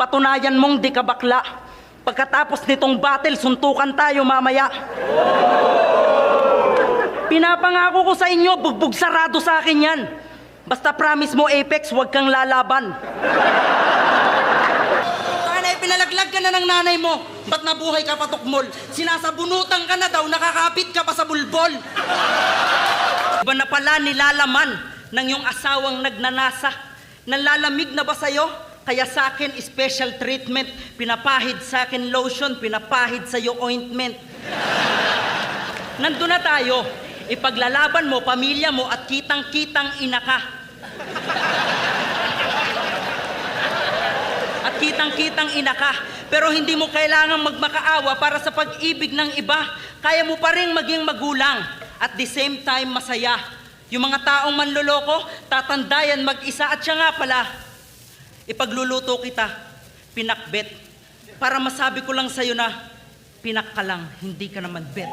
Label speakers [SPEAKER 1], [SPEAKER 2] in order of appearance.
[SPEAKER 1] Patunayan mong di ka bakla. Pagkatapos nitong battle, suntukan tayo mamaya. Pinapangako ko sa inyo, bugbog sarado sa akin yan. Basta promise mo, Apex, huwag kang lalaban. Tanay, pinalaglag ka na ng nanay mo. Ba't nabuhay ka pa, tukmol? Sinasabunutan ka na daw, nakakapit ka pa sa bulbol. Iba na pala nilalaman ng iyong asawang nagnanasa. Nalalamig na ba sa'yo? Kaya sa akin, special treatment. Pinapahid sa akin lotion, pinapahid sa'yo ointment. Nandun na tayo. Ipaglalaban mo, pamilya mo, at kitang-kitang ina ka. At kitang-kitang ina ka. Pero hindi mo kailangang magmakaawa para sa pag-ibig ng iba. Kaya mo pa rin maging magulang. At the same time, masaya. Yung mga taong manloloko, tatandayan mag-isa. At siya nga pala, ipagluluto kita, pinakbet. Para masabi ko lang sa'yo na, pinak ka lang, hindi ka naman bet.